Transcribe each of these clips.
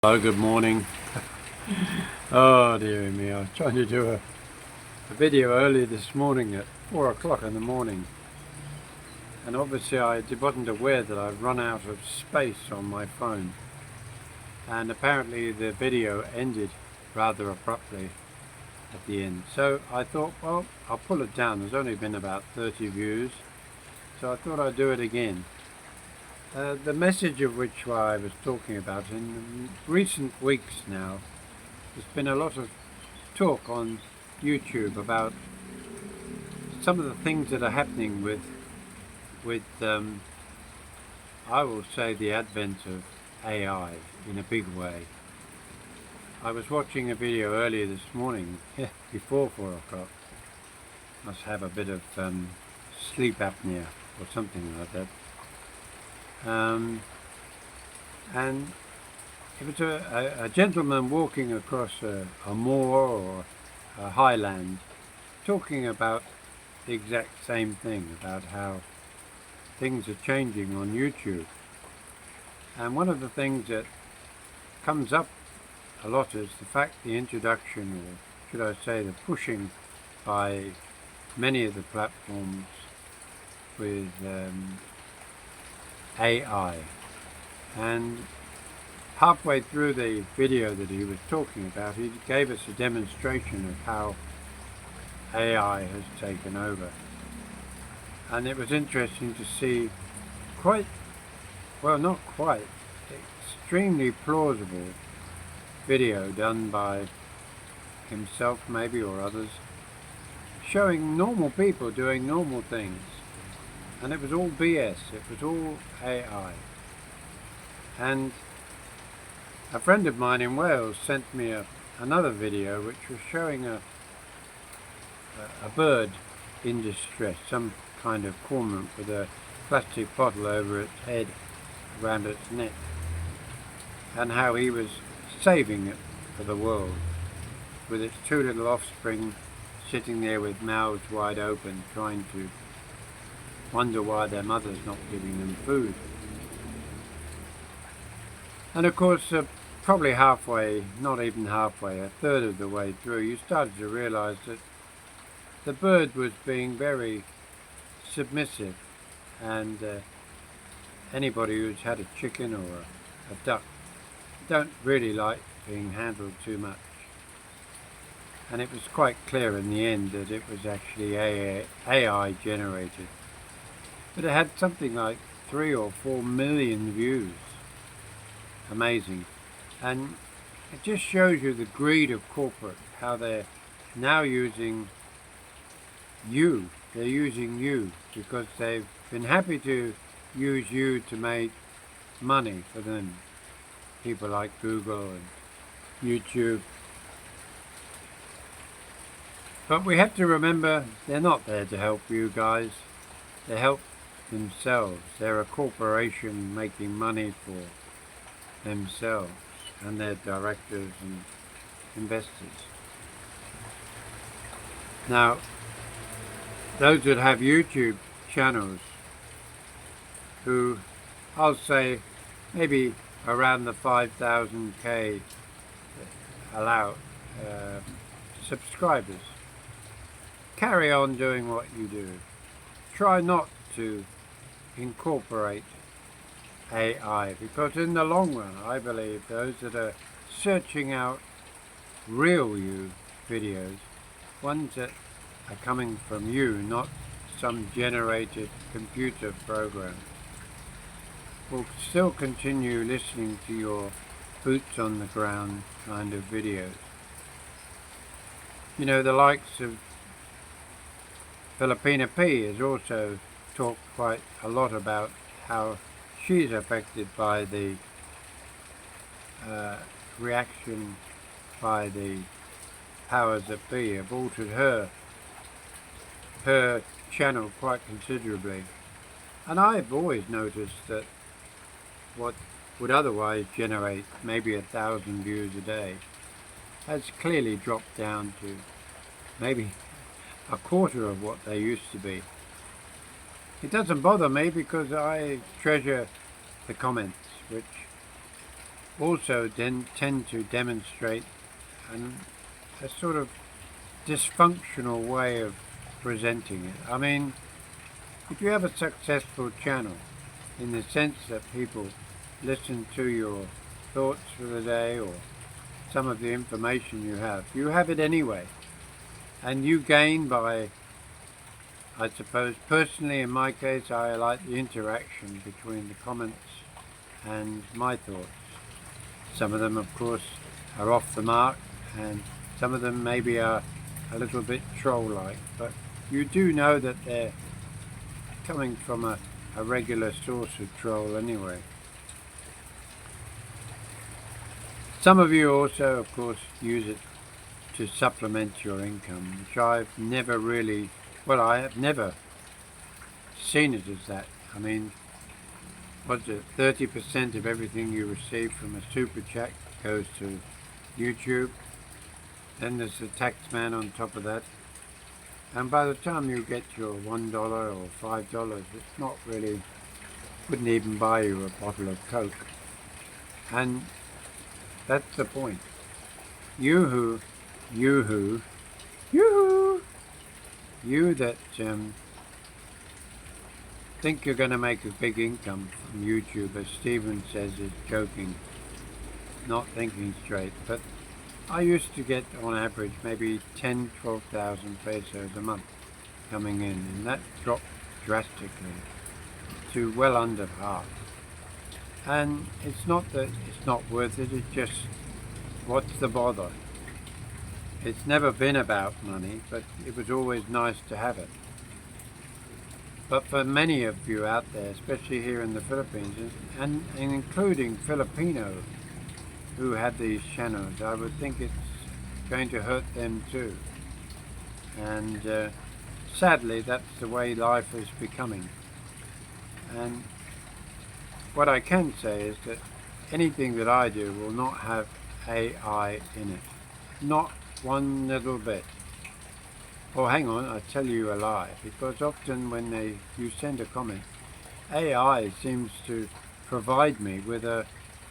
Hello, good morning. Oh dear me, I was trying to do a video early this morning at 4 o'clock in the morning, and obviously I wasn't aware that I've run out of space on my phone, and apparently the video ended rather abruptly at the end. So I thought, well, I'll pull it down. There's only been about 30 views, so I thought I'd do it again. The message of which I was talking about in recent weeks now, there's been a lot of talk on YouTube about some of the things that are happening with I will say the advent of AI in a big way. I was watching a video earlier this morning, before 4 o'clock. Must have a bit of sleep apnea or something like that. And it was a gentleman walking across a moor or a highland, talking about the exact same thing, about how things are changing on YouTube. And one of the things that comes up a lot is the fact the introduction, or should I say the pushing by many of the platforms with AI. And halfway through the video that he was talking about, he gave us a demonstration of how AI has taken over. And it was interesting to see extremely plausible video done by himself maybe, or others, showing normal people doing normal things. And it was all BS, it was all AI. And a friend of mine in Wales sent me another video which was showing a bird in distress, some kind of cormorant with a plastic bottle over its head, around its neck, and how he was saving it for the world, with its two little offspring sitting there with mouths wide open, trying to wonder why their mother's not giving them food. And of course, probably halfway, not even halfway, a third of the way through, you started to realize that the bird was being very submissive, and anybody who's had a chicken or a duck don't really like being handled too much. And it was quite clear in the end that it was actually AI generated. But it had something like 3 or 4 million views. Amazing. And it just shows you the greed of corporate, how they're now using you. They're using you because they've been happy to use you to make money for them. People like Google and YouTube. But we have to remember, they're not there to help you guys. They help themselves. They're a corporation making money for themselves and their directors and investors. Now, those that have YouTube channels, who I'll say maybe around the 5,000k subscribers, carry on doing what you do. Try not to incorporate AI, because in the long run, I believe those that are searching out real you videos, ones that are coming from you, not some generated computer program, will still continue listening to your boots on the ground kind of videos. You know, the likes of Filipina P has also talked quite a lot about how she's affected by the reaction by the powers that be, have altered her channel quite considerably. And I've always noticed that what would otherwise generate maybe 1,000 views a day has clearly dropped down to maybe a quarter of what they used to be. It doesn't bother me because I treasure the comments, which also then tend to demonstrate a sort of dysfunctional way of presenting it. I mean, if you have a successful channel in the sense that people listen to your thoughts for the day or some of the information you have it anyway, and you gain by, I suppose, personally in my case, I like the interaction between the comments and my thoughts. Some of them, of course, are off the mark, and some of them maybe are a little bit troll-like, but you do know that they're coming from a regular source of troll anyway. Some of you also, of course, use it to supplement your income, which I've never really, well, I have never seen it as that. I mean, what's it, 30% of everything you receive from a super chat goes to YouTube. Then there's the tax man on top of that. And by the time you get your $1 or $5, it's not really, wouldn't even buy you a bottle of Coke. And that's the point. You that think you're going to make a big income from YouTube, as Steven says, is joking, not thinking straight. But I used to get on average maybe 12,000 pesos a month coming in, and that dropped drastically to well under half. And it's not that it's not worth it, it's just, what's the bother? It's never been about money, but it was always nice to have it. But for many of you out there, especially here in the Philippines, and including Filipinos who have these channels, I would think it's going to hurt them too. And sadly, that's the way life is becoming. And what I can say is that anything that I do will not have AI in it. Not one little bit. Oh, hang on, I'll tell you a lie, because often when you send a comment, AI seems to provide me with a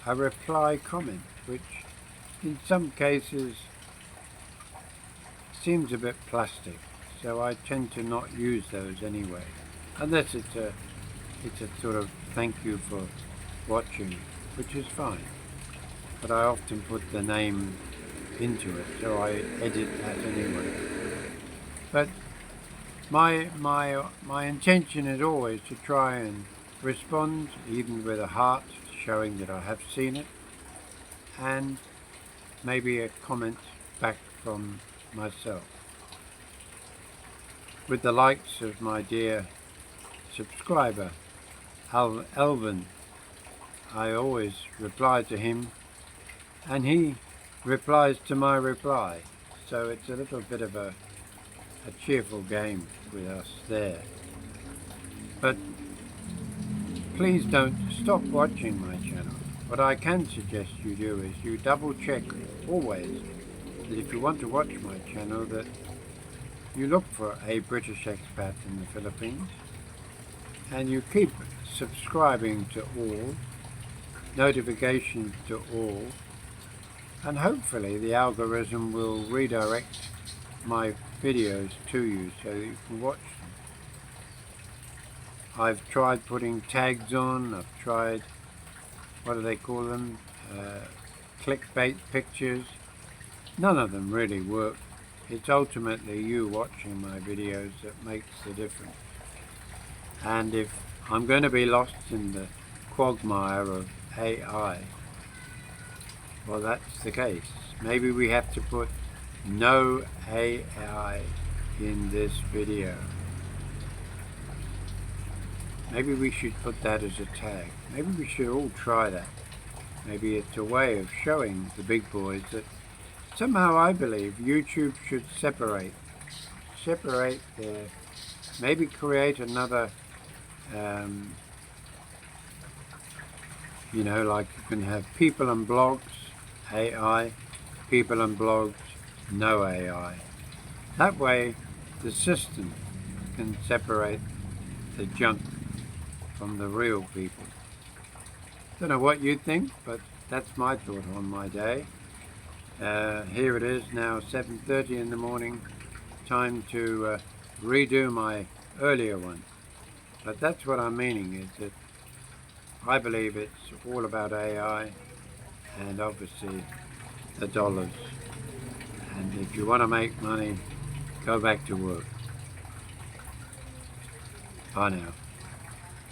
reply comment, which in some cases seems a bit plastic, so I tend to not use those anyway, unless it's a sort of thank you for watching, which is fine, but I often put the name into it, so I edit that anyway. But my intention is always to try and respond, even with a heart showing that I have seen it, and maybe a comment back from myself. With the likes of my dear subscriber Alvin, I always reply to him and he replies to my reply, so it's a little bit of a cheerful game with us there. But please don't stop watching my channel. What I can suggest you do is you double check always that if you want to watch my channel, that you look for a British expat in the Philippines and you keep subscribing to all, notifications to all, and hopefully the algorithm will redirect my videos to you so that you can watch them. I've tried putting tags on, I've tried, what do they call them, clickbait pictures. None of them really work. It's ultimately you watching my videos that makes the difference. And if I'm going to be lost in the quagmire of AI, well, that's the case. Maybe we have to put no AI in this video. Maybe we should put that as a tag. Maybe we should all try that. Maybe it's a way of showing the big boys that somehow I believe YouTube should separate their, maybe create another, you know, like you can have people and blogs, AI, people and blogs, no AI. That way the system can separate the junk from the real people. Don't know what you think, but that's my thought on my day. Here it is now 7:30 in the morning, time to redo my earlier one. But that's what I'm meaning, is that I believe it's all about AI and obviously the dollars. And if you want to make money, go back to work. Bye now.